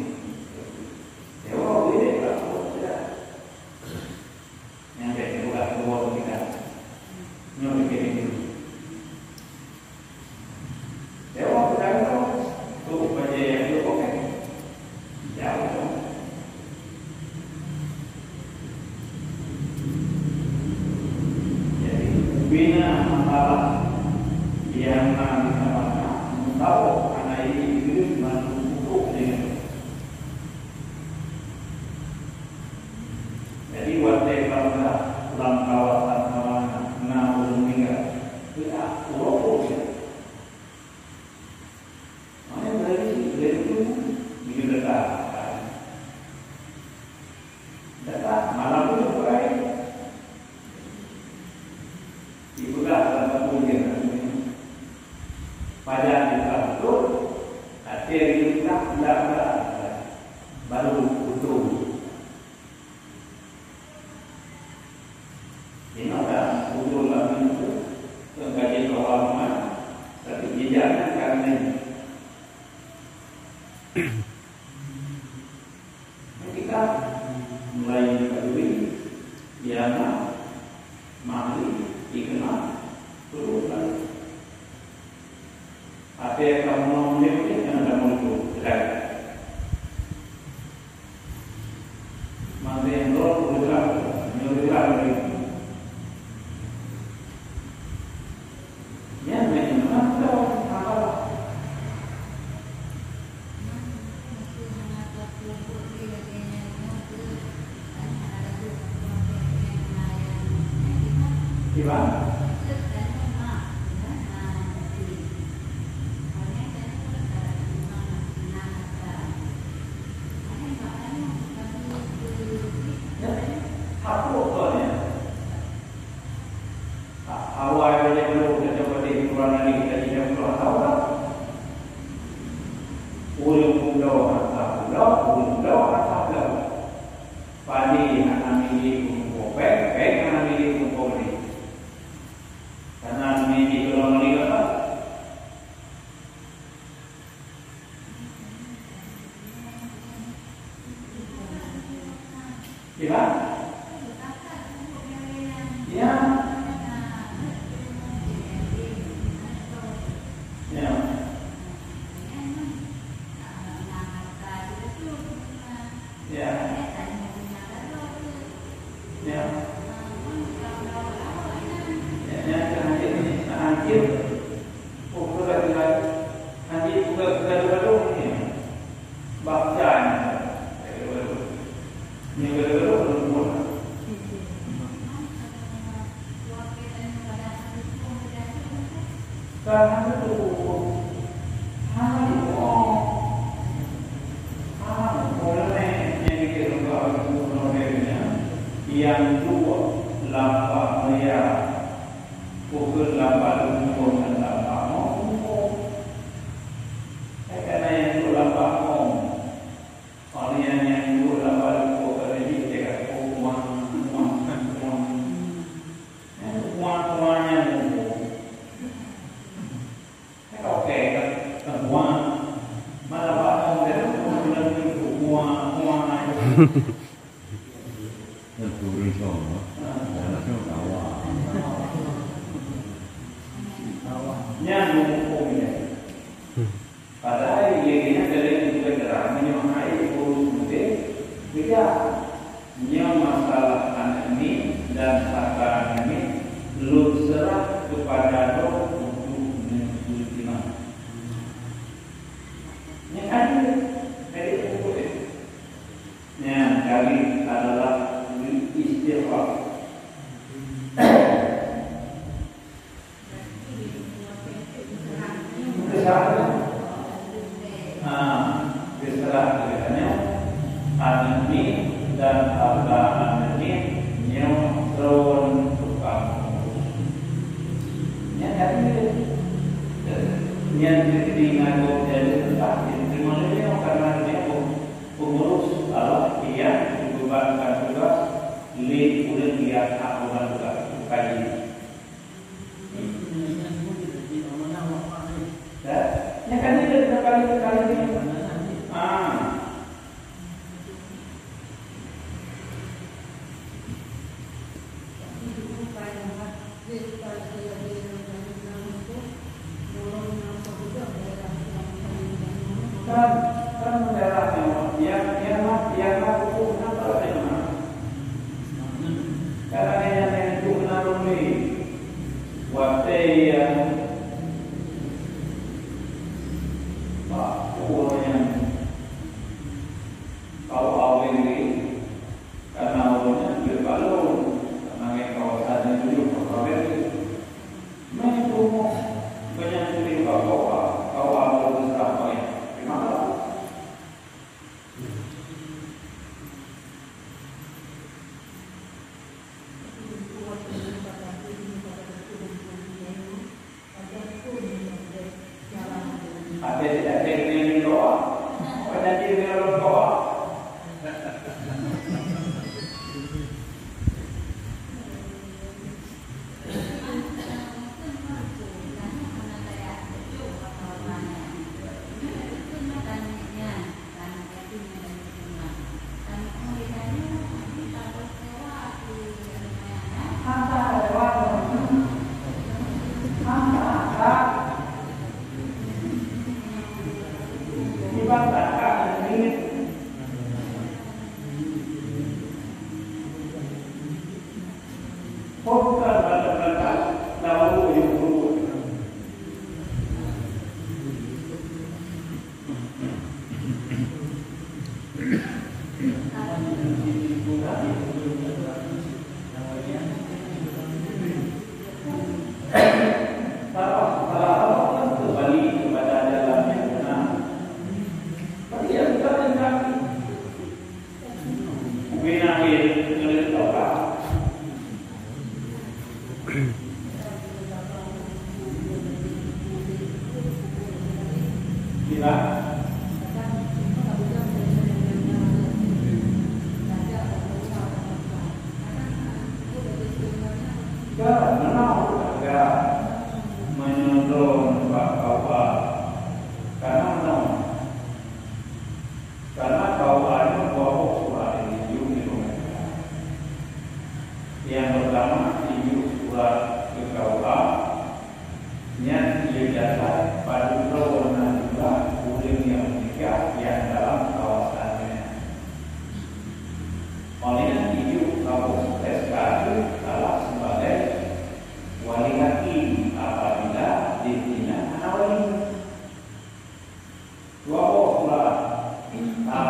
bina masalah yang sama-sama tahu anak ini hidup untuk dengan jadi wajah bangsa dalam kawasan namun meninggal tidak urut ya makanya dari itu dekat malam itu baik dibuka dalam kuliah pada itu hasil kita tidak baru utuh ini ada utuh lagi itu kajian keuangan tapi jejaknya karena kita mulai diketahui yang mari dikenal terus ada yang kamu memiliki yang ada muncul mana yang roh menyuruhkan itu yang memang apa gimana? Aku boleh. Awal boleh belum kita coba di Quran ini kita tidak perlu tahu. Ulung atau padi anak milik kopek, anak milik kopek. Gimana? Ya. Ya. Ya. Ya. Ya, hancur. Pukul lagi. Hancur pukul ini. Bacaan. Ini belum. Karena itu yang dua lapak melihat pukul lapak umum dan lapak umum. Karena yang dua lapak umum, orang yang dua lapak umum ini dia uangnya umum. Oke, kan uang malah lapak umum dia uang. turun semua, langsung kawah. Nyambung hukumnya. Padahal ini dari juga terang menyemai urus mudik, tidak. Yang masalah ini dan takaran ini lu serah kepada roh untuk menentukan. Yang ada dari hukum yang kali adalah istighfar. Berserah kepadanya anani dan harta anani yang tron tukang. Yang diingat dari tetap dimulai karena dia pengurus Allah yang dibebankan tugas li udah dia akuran tugas kaji. Ya kan ini kali ini. Kan mendaratnya yang hukum apa namanya? Karena yang itu menaruni waktu yang yang kalau awal ini karena awalnya berbalon karena kawasan itu berbalon itu banyak tulis bahwa awal berapa ya gimana? Ada yang doa, ada yang doa.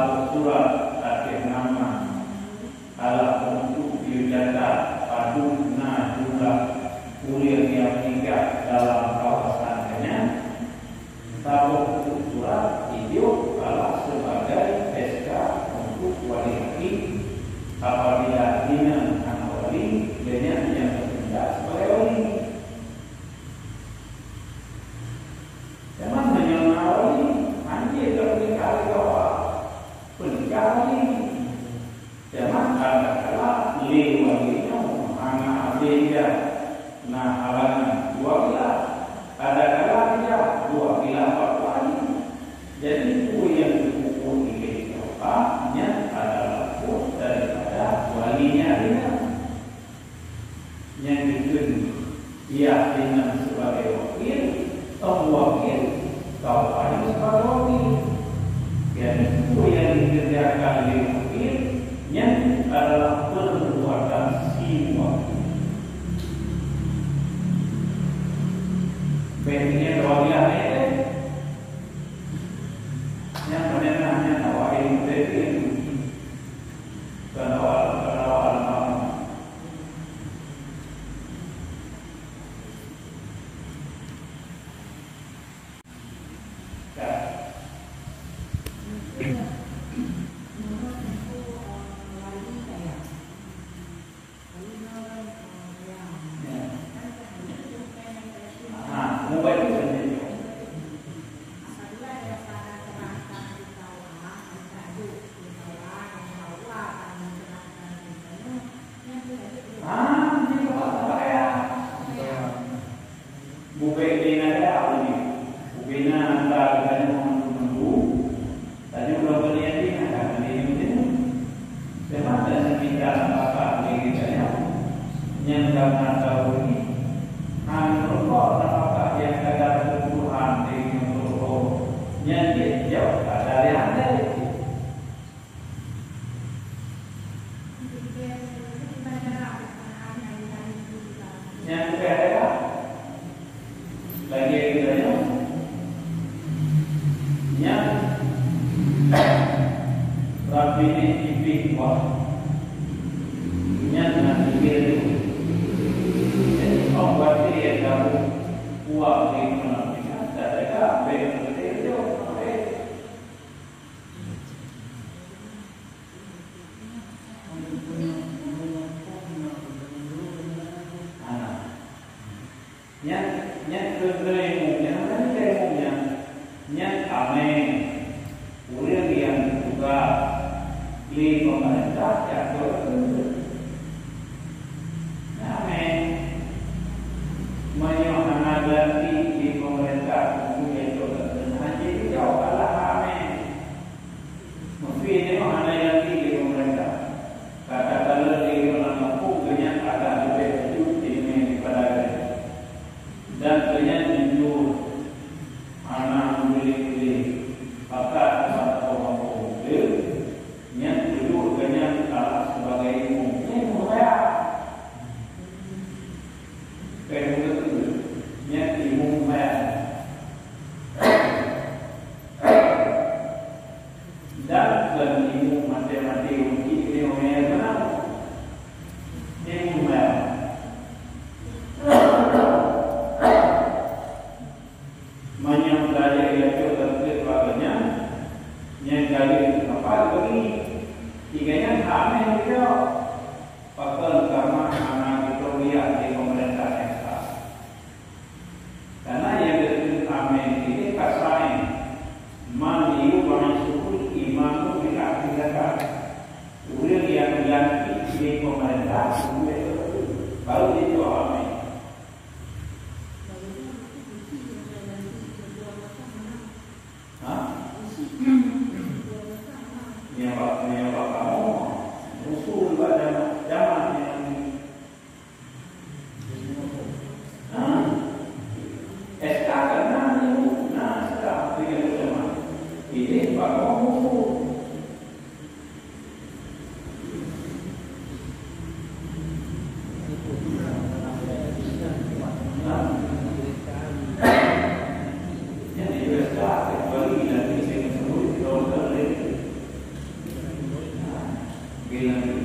telah bersurat akhir nama alat untuk biodata padu guna jumlah kurir yang meningkat dalam kawasannya. Tabung untuk surat video adalah sebagai SK untuk wali hakim apabila dina anak wali dengan yang bertindak sebagai wali. Jangan menyalahkan wali, anjir kalau dikali kawal penikah wali. Jangan kala li walinya anak dia nah halangan dua kila, ada kala dia dua kila empat wali. Jadi itu yang dipukul di bapaknya adalah pun daripada walinya dia yang bikin dia dengan sebagai wakil atau wakil kau ada sebagai wakil. Dan itu yang dikerjakan oleh wakil yang adalah perbuatan si wakil. Baiknya wakilnya itu yang menenangnya wakil itu kenawal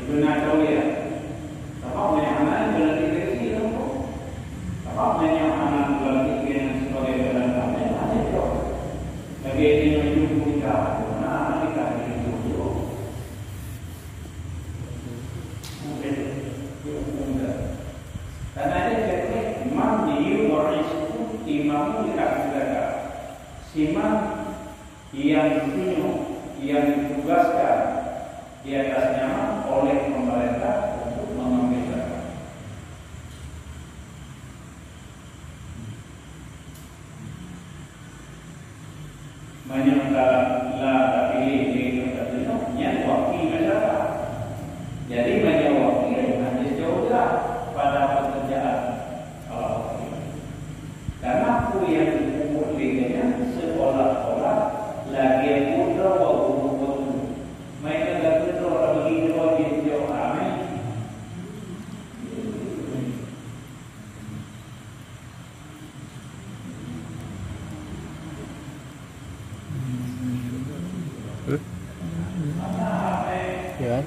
benar tahu ya. Apa menyamakan benar dikasih itu? Apa menyamakan benar dikasih sebagai benar kami ada itu. Lagi ini menyuruh kita, mana kita itu tu. Mungkin karena ada cerita imam di orang itu imam tidak berada. Imam yang ditugaskan di atasnya oleh pemerintah untuk mengambil zakat. Menyangkalah pilih di katanya wakil masyarakat. Jadi banyak wakil hanya jauhlah pada pekerjaan kalau wakil. Karena aku yang diumur liganya seolah-olah lagi muda waktu mereka dah betul begitu dia jauh ramai. Ya.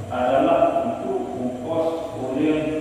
Adalah untuk ongkos kuliah